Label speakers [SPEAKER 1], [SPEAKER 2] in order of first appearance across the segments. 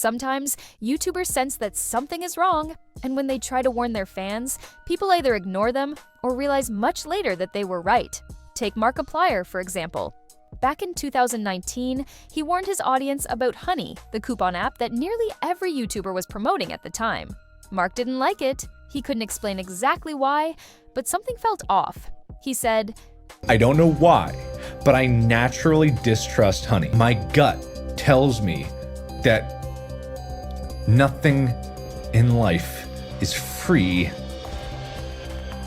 [SPEAKER 1] Sometimes, YouTubers sense that something is wrong, and when they try to warn their fans, people either ignore them or realize much later that they were right. Take Applier, for example. Back in 2019, he warned his audience about Honey, the coupon app that nearly every YouTuber was promoting at the time. Mark didn't like it. He couldn't explain exactly why, but something felt off. He said,
[SPEAKER 2] "I don't know why, but I naturally distrust honey. My gut tells me that nothing in life is free.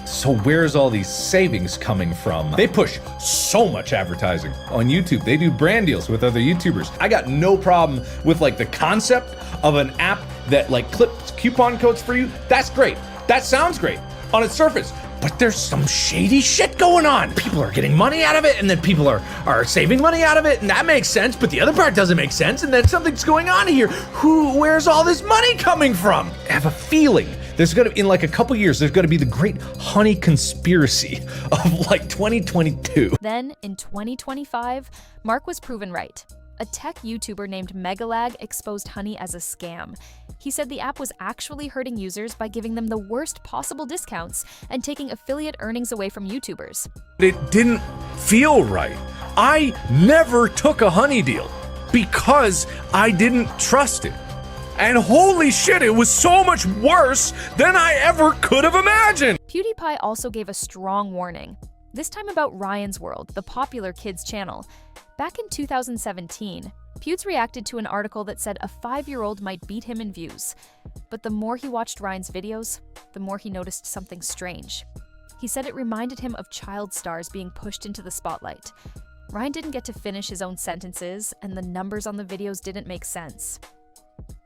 [SPEAKER 2] So where's all these savings coming from?" They push so much advertising on YouTube. They do brand deals with other YouTubers. I got no problem with like the concept of an app that like clips coupon codes for you. That's great. That sounds great on its surface. But there's some shady shit going on. People are getting money out of it, and then people are saving money out of it, and that makes sense, but the other part doesn't make sense, and then something's going on here. Where's all this money coming from? I have a feeling there's gonna, in like a couple years, there's gonna be the great honey conspiracy of like 2022.
[SPEAKER 1] Then, in 2025, Mark was proven right. A tech YouTuber named Megalag exposed Honey as a scam. He said the app was actually hurting users by giving them the worst possible discounts and taking affiliate earnings away from YouTubers.
[SPEAKER 2] It didn't feel right. I never took a honey deal because I didn't trust it. And holy shit, it was so much worse than I ever could have imagined.
[SPEAKER 1] PewDiePie also gave a strong warning, this time about Ryan's World, the popular kids channel. Back in 2017, Pewds reacted to an article that said a 5-year-old might beat him in views. But the more he watched Ryan's videos, the more he noticed something strange. He said it reminded him of child stars being pushed into the spotlight. Ryan didn't get to finish his own sentences, and the numbers on the videos didn't make sense.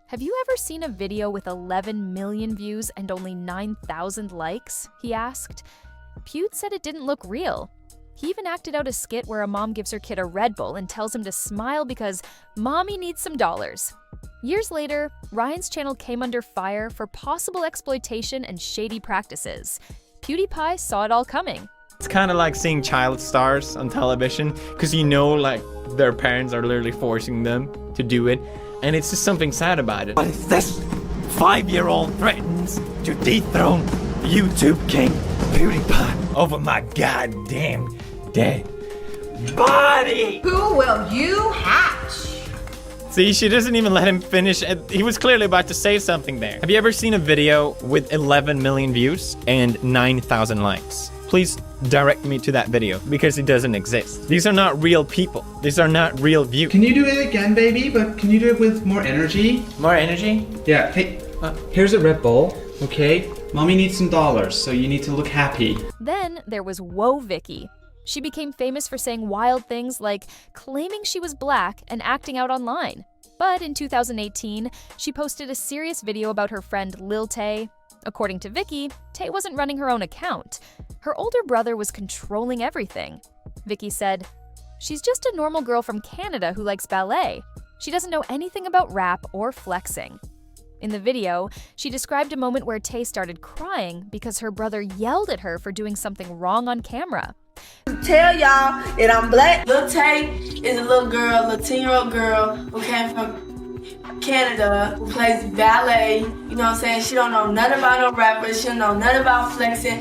[SPEAKER 1] "Have you ever seen a video with 11 million views and only 9,000 likes?" he asked. Pewds said it didn't look real. He even acted out a skit where a mom gives her kid a Red Bull and tells him to smile because mommy needs some dollars. Years later, Ryan's channel came under fire for possible exploitation and shady practices. PewDiePie saw it all coming.
[SPEAKER 3] It's kind of like seeing child stars on television, because you know, like, their parents are literally forcing them to do it, and it's just something sad about it.
[SPEAKER 4] But if this 5-year-old threatens to dethrone YouTube king PewDiePie over my goddamn dead body,
[SPEAKER 5] who will you hatch?
[SPEAKER 3] See, she doesn't even let him finish. He was clearly about to say something there. Have you ever seen a video with 11 million views and 9,000 likes? Please direct me to that video, because it doesn't exist. These are not real people. These are not real views.
[SPEAKER 6] Can you do it again, baby? But can you do it with more energy?
[SPEAKER 3] More energy?
[SPEAKER 6] Yeah, hey, here's a Red Bull, okay? Mommy needs some dollars, so you need to look happy.
[SPEAKER 1] Then there was Whoa Vicki. She became famous for saying wild things like claiming she was black and acting out online. But in 2018, she posted a serious video about her friend Lil Tay. According to Vicki, Tay wasn't running her own account. Her older brother was controlling everything. Vicki said, "She's just a normal girl from Canada who likes ballet. She doesn't know anything about rap or flexing." In the video, she described a moment where Tay started crying because her brother yelled at her for doing something wrong on camera.
[SPEAKER 5] Tell y'all that I'm black. Lil Tay is a little girl, a 10-year-old girl who came from Canada, who plays ballet. You know what I'm saying? She don't know nothing about no rappers. She don't know nothing about flexing.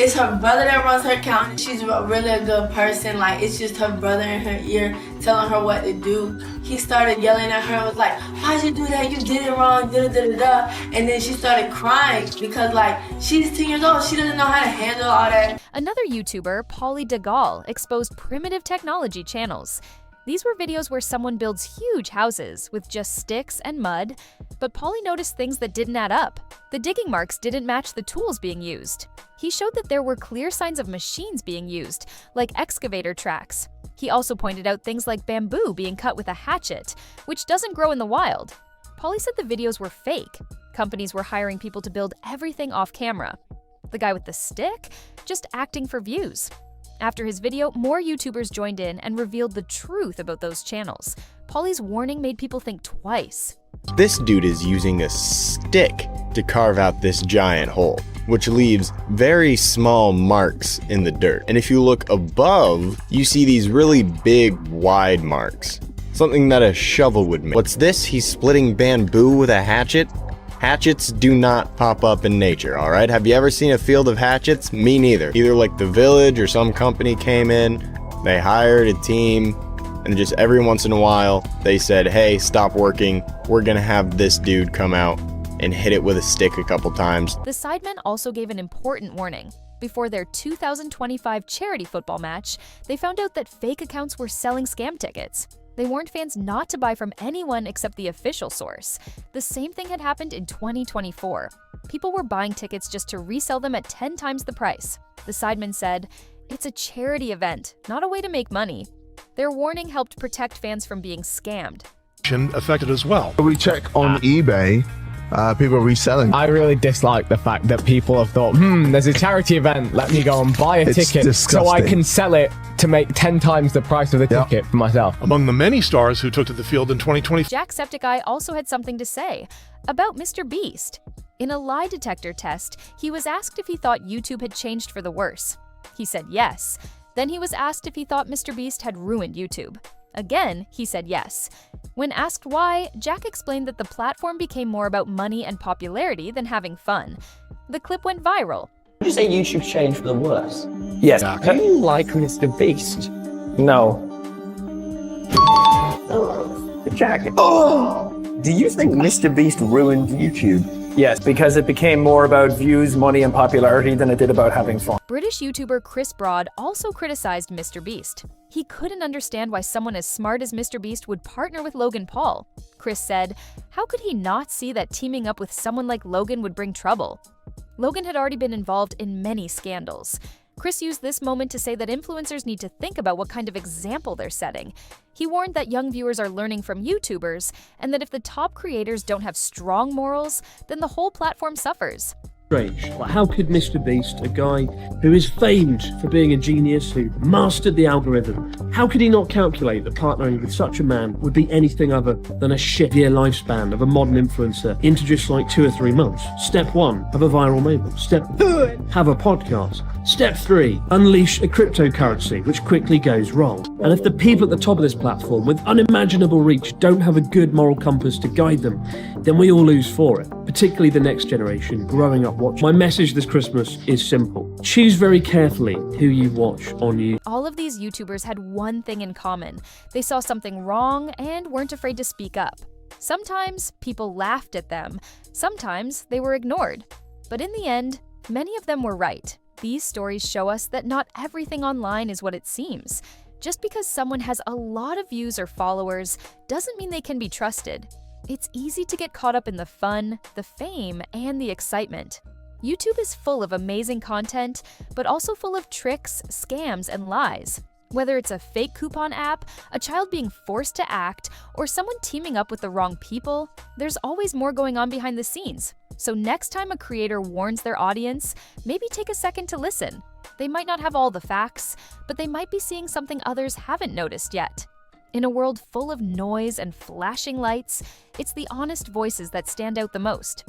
[SPEAKER 5] It's her brother that runs her account. She's really a good person. Like, it's just her brother in her ear telling her what to do. He started yelling at her and was like, "Why'd you do that? You did it wrong, da-da-da-da-da." And then she started crying because, like, she's 10 years old. She doesn't know how to handle all that.
[SPEAKER 1] Another YouTuber, Paulie DeGal, exposed primitive technology channels. These were videos where someone builds huge houses with just sticks and mud, but Paulie noticed things that didn't add up. The digging marks didn't match the tools being used. He showed that there were clear signs of machines being used, like excavator tracks. He also pointed out things like bamboo being cut with a hatchet, which doesn't grow in the wild. Paulie said the videos were fake. Companies were hiring people to build everything off camera. The guy with the stick? Just acting for views. After his video, more YouTubers joined in and revealed the truth about those channels. Paulie's warning made people think twice.
[SPEAKER 7] This dude is using a stick to carve out this giant hole, which leaves very small marks in the dirt. And if you look above, you see these really big, wide marks. something that a shovel would make. What's this? He's splitting bamboo with a hatchet? Hatchets do not pop up in nature, alright? Have you ever seen a field of hatchets? Me neither. Either like the village or some company came in, they hired a team, and just every once in a while, they said, hey, stop working, we're gonna have this dude come out and hit it with a stick a couple times.
[SPEAKER 1] The Sidemen also gave an important warning. Before their 2025 charity football match, they found out that fake accounts were selling scam tickets. They warned fans not to buy from anyone except the official source. The same thing had happened in 2024. People were buying tickets just to resell them at 10 times the price. The Sidemen said, "It's a charity event, not a way to make money." Their warning helped protect fans from being scammed.
[SPEAKER 8] Affected as well.
[SPEAKER 9] We check on eBay, people are reselling.
[SPEAKER 10] I really dislike the fact that people have thought, there's a charity event, let me go and buy a ticket
[SPEAKER 9] disgusting.
[SPEAKER 10] so I can sell it to make 10 times the price of the ticket for myself.
[SPEAKER 8] Among the many stars who took to the field in 2020,
[SPEAKER 1] Jacksepticeye also had something to say about MrBeast. In a lie detector test, he was asked if he thought YouTube had changed for the worse. He said yes. Then he was asked if he thought MrBeast had ruined YouTube. Again, he said yes. When asked why, Jack explained that the platform became more about money and popularity than having fun. The clip went viral.
[SPEAKER 11] Would you say YouTube changed for the worse? Yes. Do you like MrBeast? No. Jack. Do you think MrBeast ruined YouTube? Yes, because it became more about views, money, and popularity than it did about having fun.
[SPEAKER 1] British YouTuber Chris Broad also criticized MrBeast. He couldn't understand why someone as smart as MrBeast would partner with Logan Paul. Chris said, how could he not see that teaming up with someone like Logan would bring trouble? Logan had already been involved in many scandals. Chris used this moment to say that influencers need to think about what kind of example they're setting. He warned that young viewers are learning from YouTubers, and that if the top creators don't have strong morals, then the whole platform suffers.
[SPEAKER 12] Strange. Like, how could MrBeast, a guy who is famed for being a genius, who mastered the algorithm, how could he not calculate that partnering with such a man would be anything other than a shit-year lifespan of a modern influencer into just like 2 or 3 months? Step 1, have a viral moment. Step 2, have a podcast. Step 3, unleash a cryptocurrency, which quickly goes wrong. And if the people at the top of this platform with unimaginable reach don't have a good moral compass to guide them, then we all lose for it, particularly the next generation growing up watching. My message this Christmas is simple. Choose very carefully who you watch on YouTube.
[SPEAKER 1] All of these YouTubers had one thing in common. They saw something wrong and weren't afraid to speak up. Sometimes people laughed at them. Sometimes they were ignored. But in the end, many of them were right. These stories show us that not everything online is what it seems. Just because someone has a lot of views or followers doesn't mean they can be trusted. It's easy to get caught up in the fun, the fame, and the excitement. YouTube is full of amazing content, but also full of tricks, scams, and lies. Whether it's a fake coupon app, a child being forced to act, or someone teaming up with the wrong people, there's always more going on behind the scenes. So next time a creator warns their audience, maybe take a second to listen. They might not have all the facts, but they might be seeing something others haven't noticed yet. In a world full of noise and flashing lights, it's the honest voices that stand out the most.